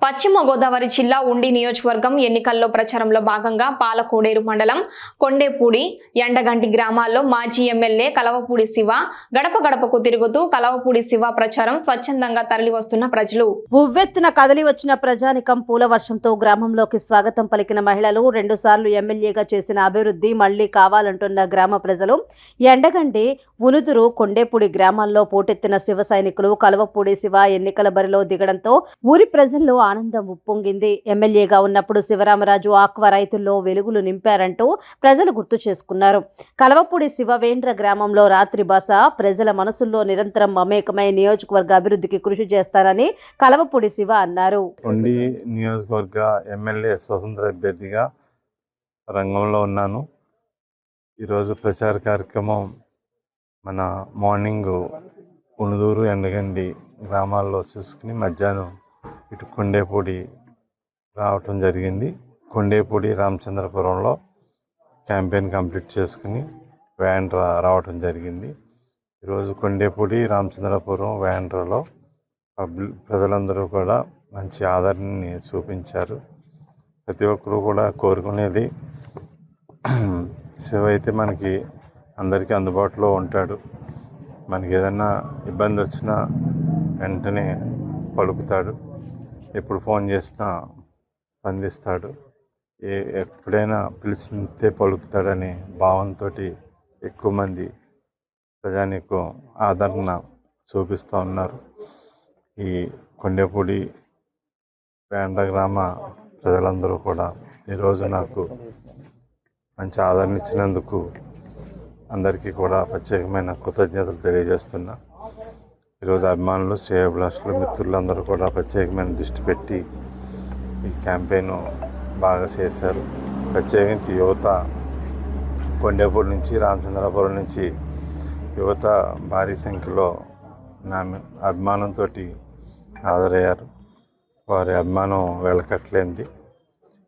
పశ్చిమ గోదావరి జిల్లా ఉండి నియోజకవర్గం ఎన్నికల్లో ప్రచారంలో భాగంగా పాలకోడేరు మండలం కొండేపూడి ఎండగంటి గ్రామాల్లో మాజీ ఎమ్మెల్యే కలవపూడి శివ గడప గడపకు తిరుగుతూ కలవపూడి శివ ప్రచారం స్వచ్ఛందంగా తరలివస్తున్న ప్రజలు ఉవ్వెత్తున కదలి వచ్చిన ప్రజానికం పూల వర్షంతో గ్రామంలోకి స్వాగతం పలికిన మహిళలు 2 సార్లు ఎమ్మెల్యేగా చేసిన అభివృద్ధి మళ్లీ కావాలంటున్న గ్రామ ప్రజలు ఎండగంటి ఉనుదురు కొండేపూడి గ్రామాల్లో పోటెత్తిన శివ సైనికులు కలవపూడి శివ ఎన్నికల బరిలో దిగడంతో ఊరి ప్రజల్లో ఆనందం ఉప్పొంగింది. ఎమ్మెల్యేగా ఉన్నప్పుడు శివరామరాజు ఆక్వా రైతుల్లో వెలుగులు నింపారంటూ ప్రజలు గుర్తు చేసుకున్నారు. కలవపూడి శివవేంద్ర గ్రామంలో రాత్రి బస ప్రజల మనసుల్లో నిరంతరం మమేకమై నియోజకవర్గ అభివృద్ధికి కృషి చేస్తారని కలవపూడి శివ అన్నారు. ఉండి నియోజకవర్గ ఎమ్మెల్యే స్వతంత్ర అభ్యర్థిగా రంగంలో ఉన్నాను. ఈరోజు ప్రచార కార్యక్రమం మన మార్నింగ్ ఉనుదూరు ఎండగండి గ్రామాల్లో చూసుకుని మధ్యాహ్నం ఇటు కొండేపూడి రావటం జరిగింది. కొండేపూడి రామచంద్రపురంలో క్యాంపెయిన్ కంప్లీట్ చేసుకుని వేండ్ర రావటం జరిగింది. ఈరోజు కొండేపూడి రామచంద్రపురం వేండ్రలో ప్రజలందరూ కూడా మంచి ఆదరణని చూపించారు. ప్రతి ఒక్కరూ కూడా కోరుకునేది శివ అయితే మనకి అందరికీ అందుబాటులో ఉంటాడు. మనకి ఏదన్నా ఇబ్బంది వచ్చినా వెంటనే పలుకుతాడు, ఎప్పుడు ఫోన్ చేసినా స్పందిస్తాడు, ఎప్పుడైనా పిలిచితే పలుకుతాడనే భావంతో ఎక్కువ మంది ప్రజానికి ఆదరణ చూపిస్తూ ఉన్నారు. ఈ కొండేపూడి వేండ్ర గ్రామ ప్రజలందరూ కూడా ఈరోజు నాకు మంచి ఆదరణ ఇచ్చినందుకు అందరికీ కూడా ప్రత్యేకమైన కృతజ్ఞతలు తెలియజేస్తున్నా. ఈరోజు అభిమానులు, శ్రేయోభిలాషులు, మిత్రులందరూ కూడా ప్రత్యేకమైన దృష్టి పెట్టి ఈ క్యాంపెయిన్ బాగా చేశారు. ప్రత్యేకించి యువత కొండేపూడి నుంచి రామచంద్రపురం నుంచి యువత భారీ సంఖ్యలో నా అభిమానంతో హాజరయ్యారు. వారి అభిమానం వెలకట్లేంది.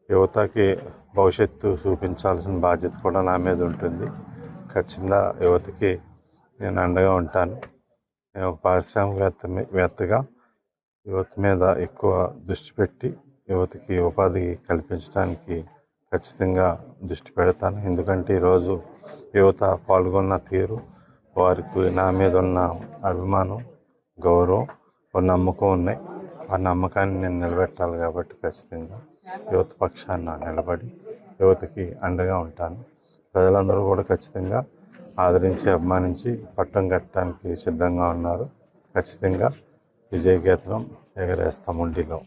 యువతకి భవిష్యత్తు చూపించాల్సిన బాధ్యత కూడా నా మీద ఉంటుంది. ఖచ్చితంగా యువతకి నేను అండగా ఉంటాను. నేను ఒక పారిశ్రామికవేత్తగా యువత మీద ఎక్కువ దృష్టి పెట్టి యువతకి ఉపాధి కల్పించడానికి ఖచ్చితంగా దృష్టి పెడతాను. ఎందుకంటే ఈరోజు యువత పాల్గొన్న తీరు, వారికి నా మీద ఉన్న అభిమానం, గౌరవం, ఒక నమ్మకం ఉన్నాయి. ఆ నమ్మకాన్ని నేను నిలబెట్టాలి కాబట్టి ఖచ్చితంగా యువత పక్షాన నిలబడి యువతకి అండగా ఉంటాను. ప్రజలందరూ కూడా ఖచ్చితంగా ఆదరించి అభిమానించి పట్టం కట్టడానికి సిద్ధంగా ఉన్నారు. ఖచ్చితంగా విజయకేతనం ఎగరేస్తాం ఉండిలో.